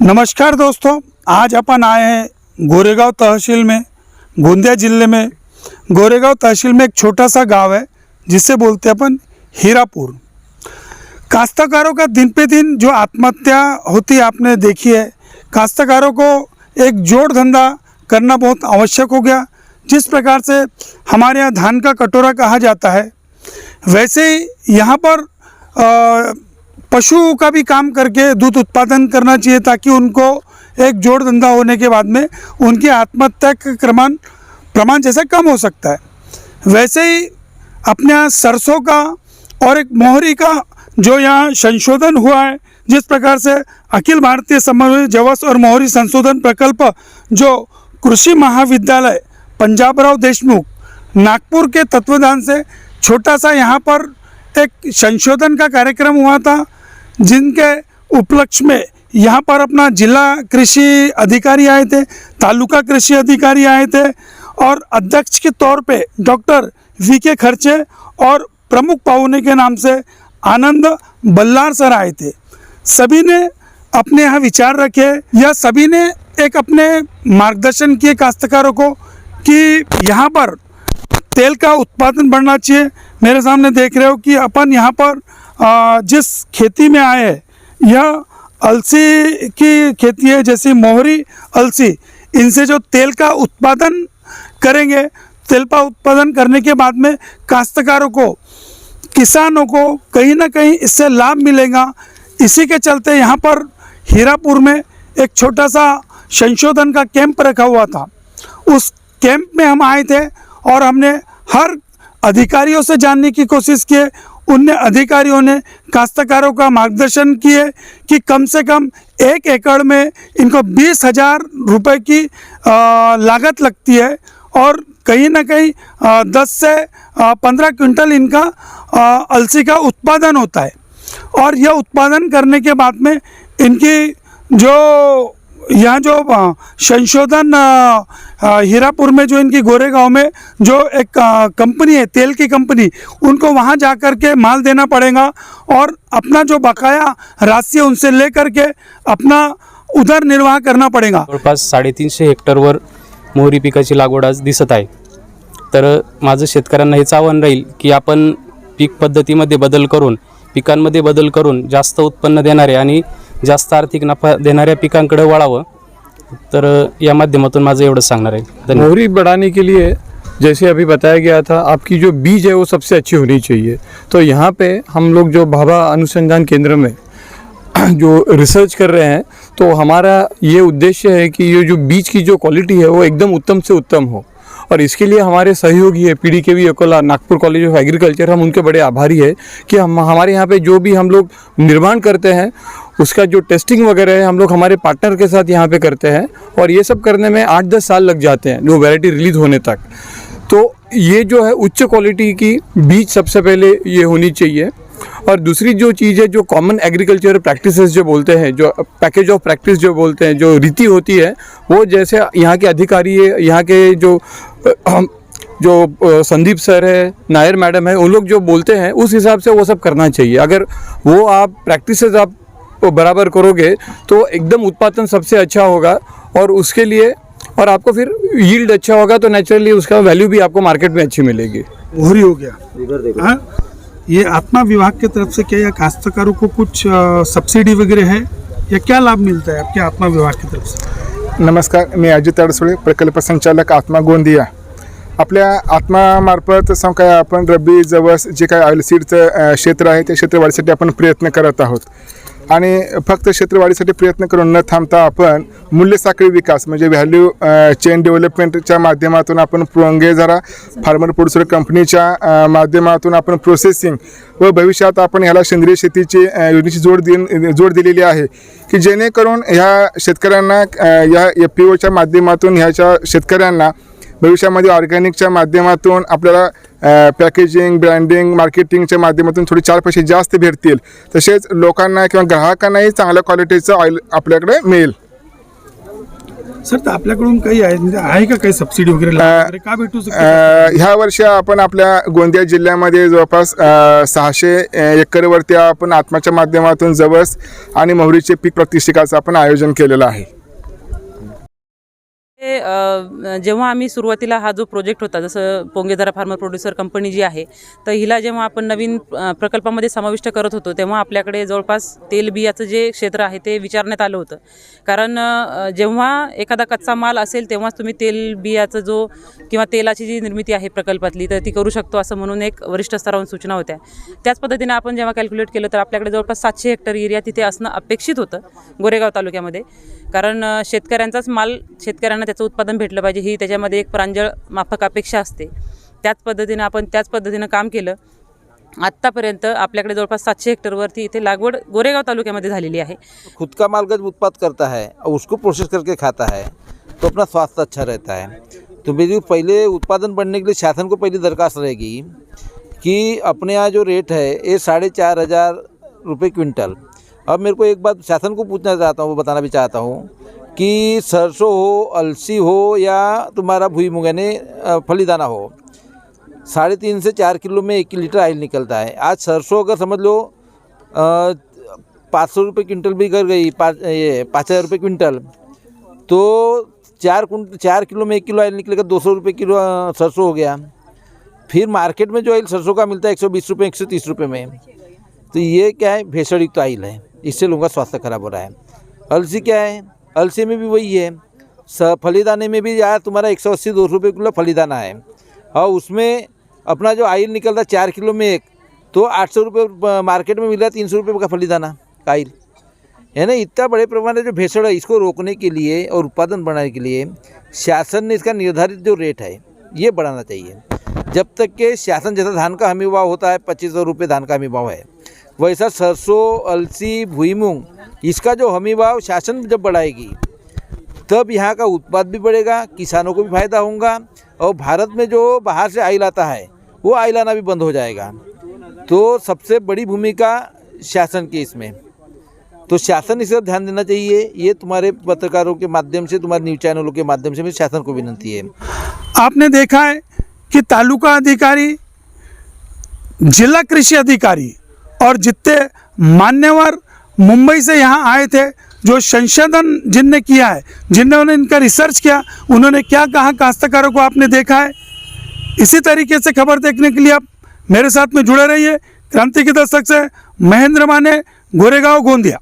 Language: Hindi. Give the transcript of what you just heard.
नमस्कार दोस्तों, आज अपन आए हैं गोरेगांव तहसील में, गोंदिया जिले में। गोरेगांव तहसील में एक छोटा सा गांव है जिसे बोलते हैं अपन हीरापुर। काश्तकारों का दिन पे दिन जो आत्महत्या होती है आपने देखी है। काश्तकारों को एक जोड़ धंधा करना बहुत आवश्यक हो गया। जिस प्रकार से हमारे यहाँ धान का कटोरा कहा जाता है, वैसे ही यहाँ पर पशुओं का भी काम करके दूध उत्पादन करना चाहिए, ताकि उनको एक जोड़ धंधा होने के बाद में उनकी आत्महत्या का प्रमाण जैसा कम हो सकता है। वैसे ही अपने यहाँ सरसों का और एक मोहरी का जो यहाँ संशोधन हुआ है, जिस प्रकार से अखिल भारतीय समन्वय जवस और मोहरी संशोधन प्रकल्प जो कृषि महाविद्यालय पंजाबराव देशमुख नागपुर के तत्वाधान से छोटा सा यहाँ पर एक संशोधन का कार्यक्रम हुआ था, जिनके उपलक्ष्य में यहाँ पर अपना जिला कृषि अधिकारी आए थे, तालुका कृषि अधिकारी आए थे और अध्यक्ष के तौर पे डॉक्टर वी.के. खर्चे और प्रमुख पाहुने के नाम से आनंद बल्लार सर आए थे। सभी ने अपने यहाँ विचार रखे या सभी ने एक अपने मार्गदर्शन किए काश्तकारों को कि यहाँ पर तेल का उत्पादन बढ़ना चाहिए। मेरे सामने देख रहे हो कि अपन यहाँ पर जिस खेती में आए हैं, यह अलसी की खेती है, जैसी मोहरी अलसी। इनसे जो तेल का उत्पादन करेंगे, तेल का उत्पादन करने के बाद में काश्तकारों को, किसानों को कहीं ना कहीं इससे लाभ मिलेगा। इसी के चलते यहाँ पर हीरापुर में एक छोटा सा संशोधन का कैंप रखा हुआ था। उस कैंप में हम आए थे और हमने हर अधिकारियों से जानने की कोशिश की। उन अधिकारियों ने काश्तकारों का मार्गदर्शन किए कि कम से कम 1 एकड़ में इनको 20,000 रुपये की लागत लगती है और कहीं ना कहीं 10 से 15 क्विंटल इनका अलसी का उत्पादन होता है। और यह उत्पादन करने के बाद में इनकी जो यहाँ जो संशोधन हीरापुर में जो इनकी गोरेगांव में जो एक कंपनी है, तेल की कंपनी, उनको वहाँ जा कर के माल देना पड़ेगा और अपना जो बकाया राशि है उनसे ले करके अपना उदर निर्वाह करना पडेगा। जवळपास 350 हेक्टरवर मोहरी पिकाची लागवड आज दिसत आहे। तर माझं शेतकऱ्यांना हेच आव्हान राहील की आपण पीक पद्धतीमध्ये बदल करून, पिकांमध्ये बदल करून जास्त उत्पन्न देणारे आणि जास्त आर्थिक नफा देणाऱ्या पिकांकडे वळावं। तर या माध्यमातून माझं एवढंच सांगणार आहे। मोहरी बढ़ाने के लिए जैसे अभी बताया गया था, आपकी जो बीज है वो सबसे अच्छी होनी चाहिए। तो यहाँ पे हम लोग जो भाभा अनुसंधान केंद्र में जो रिसर्च कर रहे हैं, तो हमारा ये उद्देश्य है कि ये जो बीज की जो क्वालिटी है वो एकदम उत्तम से उत्तम हो। और इसके लिए हमारे सहयोगी है PDKV Akola, Nagpur college of agriculture, हम उनके बड़े आभारी है कि हमारे यहाँ पे जो भी हम लोग निर्माण करते हैं उसका जो टेस्टिंग वगैरह है हम लोग हमारे पार्टनर के साथ यहाँ पे करते हैं। और ये सब करने में 8-10 साल लग जाते हैं जो वैरायटी रिलीज़ होने तक। तो ये जो है उच्च क्वालिटी की बीज सबसे पहले ये होनी चाहिए। और दूसरी जो चीज़ है, जो कॉमन एग्रीकल्चर प्रैक्टिसेस जो बोलते हैं, जो पैकेज ऑफ प्रैक्टिस जो बोलते हैं, जो रीति होती है, वो जैसे यहाँ के अधिकारी है, यहाँ के जो संदीप सर है, नायर मैडम है, उन लोग जो बोलते हैं उस हिसाब से वो सब करना चाहिए। अगर वो आप प्रैक्टिसेस आप बराबर करोगे तो एकदम उत्पादन सबसे अच्छा होगा और उसके लिए और आपको फिर यील्ड अच्छा होगा, तो नेचुरली उसका वैल्यू भी आपको मार्केट में अच्छी मिलेगी। मोहरी हो गया। हाँ, ये आत्मा विभाग की तरफ से क्या या काश्तकारों को कुछ सब्सिडी वगैरह है या क्या लाभ मिलता है आपके आत्मा विभाग की तरफ से? नमस्कार, मी अजित अडसुळे, प्रकल्प संचालक आत्मा गोंदिया। आपल्या आत्मामार्फत काय आपण रब्बी जवस जे काय ऑइल सीडचं क्षेत्र आहे त्या क्षेत्रवाढीसाठी आपण प्रयत्न करत आहोत। आणि फक्त क्षेत्रवाढीसाठी प्रयत्न करून न थांबता आपण मूल्य साखळी विकास म्हणजे व्हॅल्यू चेन डेव्हलपमेंटच्या माध्यमातून आपण प्रोंगेझरा फार्मर प्रोड्युसर कंपनीच्या माध्यमातून आपण प्रोसेसिंग व भविष्यात आपण ह्याला सेंद्रिय शेतीची योजनेची जोड दिलेली आहे की जेणेकरून ह्या शेतकऱ्यांना या FPOच्या माध्यमातून ह्याच्या शेतकऱ्यांना भविष्यामध्ये ऑर्गॅनिकच्या माध्यमातून आपल्याला पॅकेजिंग, ब्रँडिंग, मार्केटिंगच्या माध्यमातून थोडे 4 पैसे जास्त भेटतील, तसेच लोकांना किंवा ग्राहकांनाही चांगल्या क्वालिटीचं ऑइल आपल्याकडे मिळेल। सर तर आपल्याकडून काही आहे म्हणजे आहे का काही सबसिडी वगैरे लाभ वगैरे का भेटू शकते? ह्या वर्षी आपण आपल्या गोंदिया जिल्ह्यामध्ये जवळपास 600 एकरवरती आपण आत्माच्या माध्यमातून जवस आणि मोहरीचे पीक प्रतिष्ठिकाचं आपण आयोजन केलेलं आहे. जेव्हा आम्ही सुरुवातीला हा जो प्रोजेक्ट होता, जसं पोंगेदरा फार्मर प्रोड्युसर कंपनी जी आहे, तर हिला जेव्हा आपण नवीन प्रकल्पामध्ये समाविष्ट करत होतो तेव्हा आपल्याकडे जवळपास तेलबियाचं जे क्षेत्र आहे ते विचारण्यात आलं होतं. कारण जेव्हा एखादा कच्चा माल असेल तेव्हाच तुम्ही तेलबियाचं जो किंवा तेलाची जी निर्मिती आहे प्रकल्पातली तर ती करू शकतो असं म्हणून एक वरिष्ठ स्तरावरून सूचना होत्या. त्याच पद्धतीने आपण जेव्हा कॅल्क्युलेट केलं तर आपल्याकडे जवळपास 700 हेक्टर एरिया तिथे असणं अपेक्षित होतं गोरेगाव तालुक्यामध्ये. कारण शेतकऱ्यांचाच माल शेतकऱ्यांना त्याचं उत्पादन भेटलं पाहिजे ही त्याच्यामध्ये एक प्रांजळ माफक अपेक्षा असते. त्याच पद्धतीनं काम केलं. आत्तापर्यंत आपल्याकडे जवळपास 700 हेक्टरवरती इथे लागवड गोरेगाव तालुक्यामध्ये झालेली आहे. खुद का माल जब उत्पाद करता है और उसको प्रोसेस करके खाता है तो अपना स्वास्थ्य अच्छा रहता है. तो मेरी पहले उत्पादन बढ़ने के लिए शासन को पहली दरख्वास्त रहेगी कि अपने यहाँ जो रेट है ये 4,500 रुपये क्विंटल. अब मेरे को एक बात शासन को पूछना चाहता हूँ, बताना भी चाहता हूँ कि सरसों हो, अलसी हो या तुम्हारा भुई मूंग यानी फलीदाना हो, 3.5 से 4 किलो में 1 लीटर ऑयल निकलता है. आज सरसों अगर समझ लो 500 रुपये क्विंटल भी कर गई, 5,000 रुपये क्विंटल, तो 4 किलो में 1 किलो ऑयल निकलेगा, 200 रुपये किलो सरसों हो गया. फिर मार्केट में जो ऑयल सरसों का मिलता है 120 रुपये 130 रुपये में, तो ये क्या है, भेषणयुक्त ऑयल है. इससे लोगों का स्वास्थ्य खराब हो रहा है. अलसी क्या है, अलसी में भी वही है. फलीदाने में भी यार तुम्हारा 180-200 रुपये किलो फलीदाना है और उसमें अपना जो ऑयल निकलता है 4 किलो में एक, तो 800 रुपये मार्केट में मिल रहा है, 300 रुपये का फलीदाना का ऑयल है ना. इतना बड़े पैमाने में जो भेषण है इसको रोकने के लिए और उत्पादन बढ़ाने के लिए शासन ने इसका निर्धारित जो रेट है ये बढ़ाना चाहिए. जब तक के शासन जैसा धान का हमी भाव होता है 2500 रुपये धान का हमी भाव है, वैसा सरसों, अलसी, भुई मूंग इसका जो हमी भाव शासन जब बढ़ाएगी तब यहाँ का उत्पाद भी बढ़ेगा, किसानों को भी फायदा होगा और भारत में जो बाहर से ऑयल आता है वो ऑयल आना भी बंद हो जाएगा. तो सबसे बड़ी भूमिका शासन की इसमें, तो शासन इस पर ध्यान देना चाहिए. ये तुम्हारे पत्रकारों के माध्यम से, तुम्हारे न्यूज़ चैनलों के माध्यम से मेरी शासन को विनती है. आपने देखा है कि तालुका अधिकारी, जिला कृषि अधिकारी और जितने मान्यवर मुंबई से यहाँ आए थे, जो संशोधन जिनने किया है, जिन्होंने इनका रिसर्च किया, उन्होंने क्या कहा काश्तकारों को आपने देखा है. इसी तरीके से खबर देखने के लिए आप मेरे साथ में जुड़े रहिए. क्रांति के दस्तक से महेंद्र माने, गोरेगांव, गोंदिया.